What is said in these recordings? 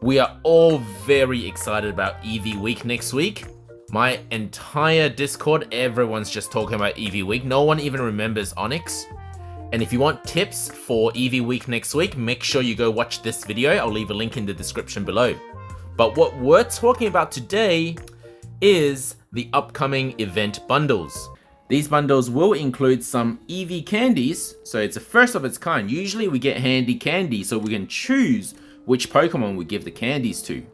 We are all very excited about Eevee week next week. My entire Discord, everyone's just talking about Eevee week. No one even remembers Onyx. And if you want tips for Eevee week next week, make sure you go watch this video. I'll leave a link in the description below. But what we're talking about today is the upcoming event bundles. These bundles will include some Eevee candies, so it's the first of its kind. Usually we get handy candy so we can choose which Pokemon we give the candies to.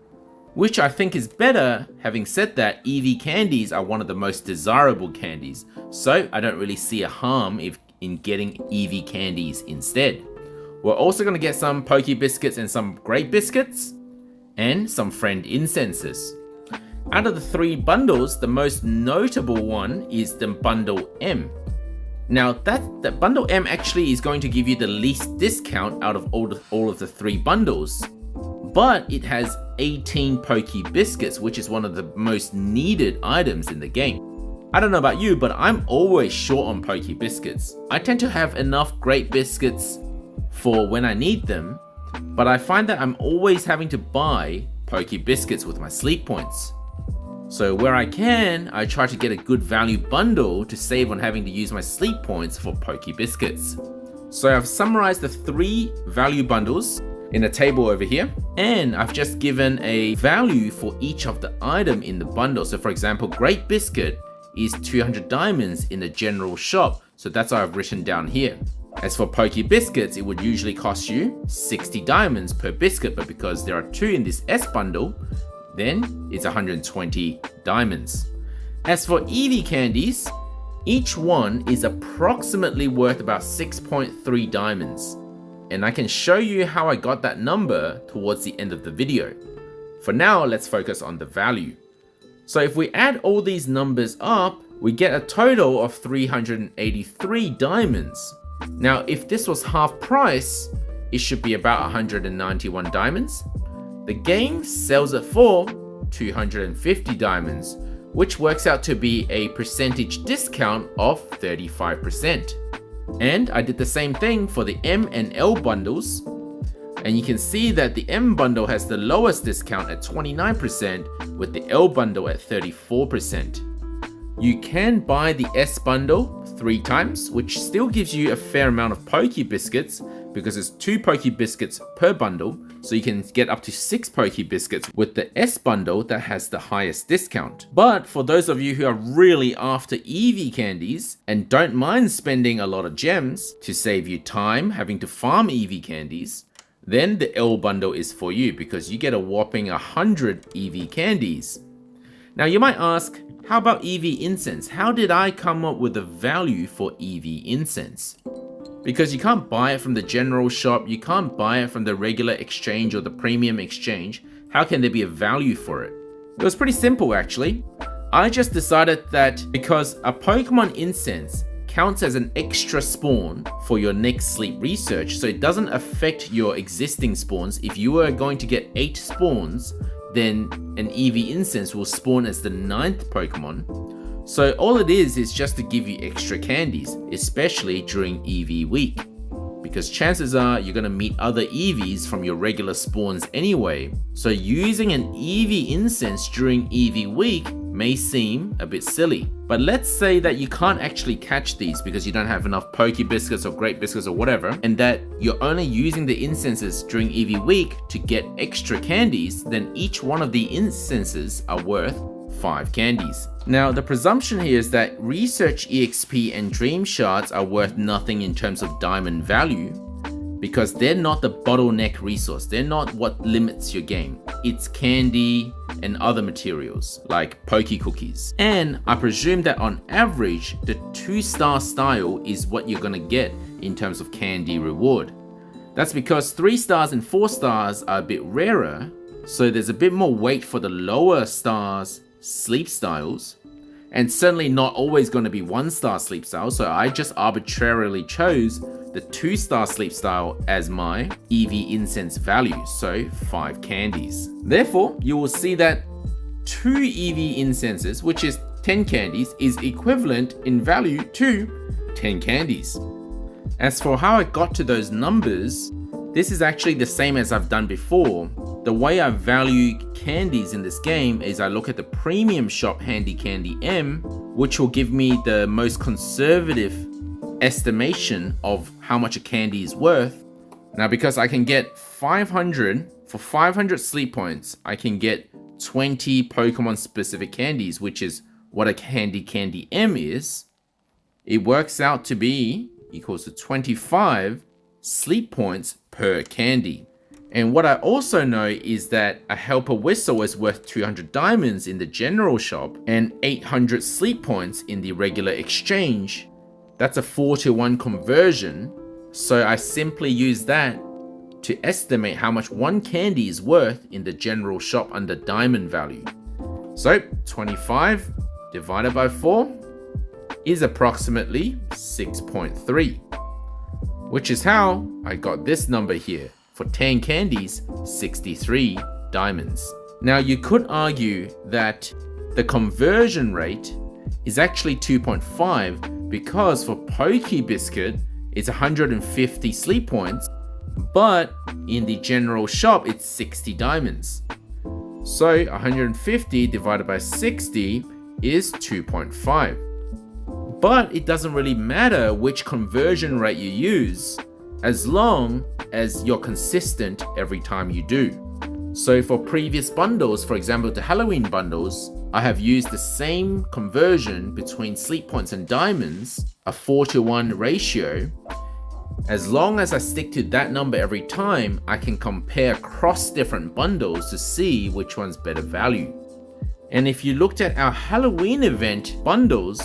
Which I think is better. Having said that, Eevee candies are one of the most desirable candies, so I don't really see a harm in getting Eevee candies instead. We're also going to get some Poke Biscuits and some Great Biscuits, and some Friend Incenses. Out of the three bundles, the most notable one is the Bundle M. Now that Bundle M actually is going to give you the least discount out of all of the three bundles, but it has 18 Poke Biscuits, which is one of the most needed items in the game. I don't know about you, but I'm always short on Poke Biscuits. I tend to have enough Great Biscuits for when I need them, but I find that I'm always having to buy Poke Biscuits with my sleep points. So where I can, I try to get a good value bundle to save on having to use my sleep points for Poke Biscuits. So I've summarized the three value bundles in a table over here, and I've just given a value for each of the item in the bundle. So for example, Great Biscuit is 200 diamonds in the general shop, so that's what I've written down here. As for Poke Biscuits, it would usually cost you 60 diamonds per biscuit, but because there are two in this S bundle, then it's 120 diamonds. As for Eevee candies, each one is approximately worth about 6.3 diamonds. And I can show you how I got that number towards the end of the video. For now, let's focus on the value. So if we add all these numbers up, we get a total of 383 diamonds. Now, if this was half price, it should be about 191 diamonds. The game sells it for 250 diamonds, which works out to be a percentage discount of 35%. And I did the same thing for the M and L bundles, and you can see that the M bundle has the lowest discount at 29%, with the L bundle at 34%. You can buy the S bundle 3 times, which still gives you a fair amount of Poke Biscuits, because it's 2 Poke Biscuits per bundle, so you can get up to 6 Poke Biscuits with the S bundle that has the highest discount. But for those of you who are really after Eevee candies and don't mind spending a lot of gems to save you time having to farm Eevee candies, then the L bundle is for you, because you get a whopping 100 Eevee candies. Now you might ask, how about Eevee incense? How did I come up with a value for Eevee incense? Because you can't buy it from the general shop, you can't buy it from the regular exchange or the premium exchange. How can there be a value for it? It was pretty simple actually. I just decided that because a Pokemon incense counts as an extra spawn for your next sleep research, so it doesn't affect your existing spawns. If you were going to get 8 spawns, then an Eevee incense will spawn as the 9th Pokemon. So all it is just to give you extra candies, especially during Eevee week. Because chances are you're going to meet other Eevees from your regular spawns anyway. So using an Eevee incense during Eevee week may seem a bit silly. But let's say that you can't actually catch these because you don't have enough Poke Biscuits or Great Biscuits or whatever, and that you're only using the incenses during Eevee week to get extra candies, then each one of the incenses are worth 5 candies. Now the presumption here is that Research EXP and Dream Shards are worth nothing in terms of diamond value, because they're not the bottleneck resource. They're not what limits your game. It's candy and other materials like Poke Cookies. And I presume that on average, the 2-star style is what you're gonna get in terms of candy reward. That's because 3 stars and 4 stars are a bit rarer, so there's a bit more weight for the lower stars sleep styles, and certainly not always going to be 1-star sleep style, so I just arbitrarily chose the 2-star sleep style as my Eevee incense value, so 5 candies. Therefore, you will see that 2 Eevee incenses, which is 10 candies, is equivalent in value to 10 candies. As for how I got to those numbers, this is actually the same as I've done before. the way I value candies in this game is I look at the premium shop Handy Candy M, which will give me the most conservative estimation of how much a candy is worth. Now, because I can get 500, for 500 sleep points, I can get 20 Pokemon specific candies, which is what a Handy Candy M is. It works out to be equals to 25 sleep points per candy. And what I also know is that a Helper Whistle is worth 200 diamonds in the general shop and 800 sleep points in the regular exchange. That's a 4-to-1 conversion. So I simply use that to estimate how much one candy is worth in the general shop under diamond value. So 25 divided by 4 is approximately 6.3, which is how I got this number here. For 10 candies, 63 diamonds. Now, you could argue that the conversion rate is actually 2.5 because for Poke Biscuit, it's 150 sleep points, but in the general shop, it's 60 diamonds. So 150 divided by 60 is 2.5. But it doesn't really matter which conversion rate you use, as long as you're consistent every time you do. So for previous bundles, for example, the Halloween bundles, I have used the same conversion between sleep points and diamonds, a 4-to-1 ratio. As long as I stick to that number every time, I can compare across different bundles to see which one's better value. And if you looked at our Halloween event bundles,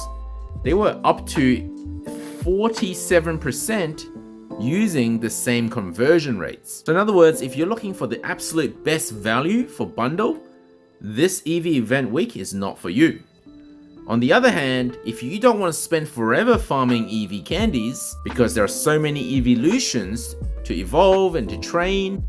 they were up to 47% using the same conversion rates. So in other words, if you're looking for the absolute best value for bundle, this Eevee event week is not for you. On the other hand, if you don't want to spend forever farming Eevee candies, because there are so many evolutions to evolve and to train,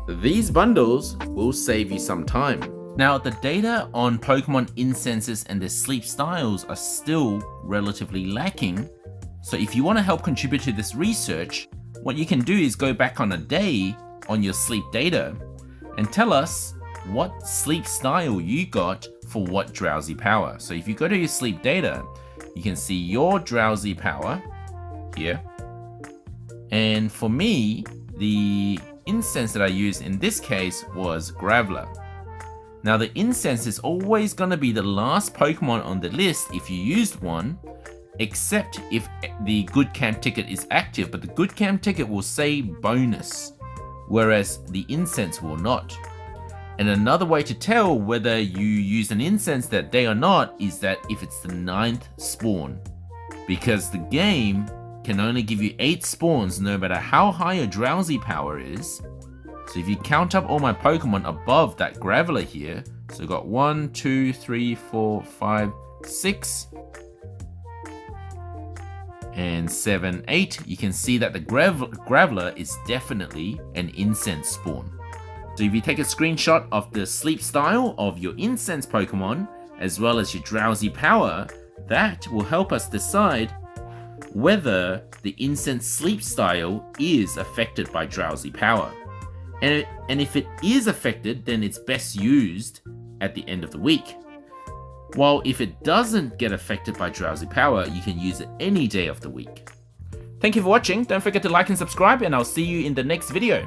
these bundles will save you some time. Now, the data on Pokemon incenses and their sleep styles are still relatively lacking. So if you want to help contribute to this research, what you can do is go back on a day on your sleep data and tell us what sleep style you got for what drowsy power. So if you go to your sleep data, you can see your drowsy power here. And for me, the incense that I used in this case was Graveler. Now, the incense is always going to be the last Pokemon on the list if you used one, except if the good camp ticket is active, but the good camp ticket will say bonus, whereas the incense will not. And another way to tell whether you use an incense that day or not is that if it's the 9th spawn, because the game can only give you 8 spawns no matter how high your drowsy power is. So if you count up all my Pokemon above that Graveler here, so we've got 1, 2, 3, 4, 5, 6, and 7, 8, you can see that the Graveler is definitely an incense spawn. So if you take a screenshot of the sleep style of your incense Pokemon, as well as your drowsy power, that will help us decide whether the incense sleep style is affected by drowsy power. And if it is affected, then it's best used at the end of the week. While if it doesn't get affected by drowsy power, you can use it any day of the week. Thank you for watching. Don't forget to like and subscribe, and I'll see you in the next video.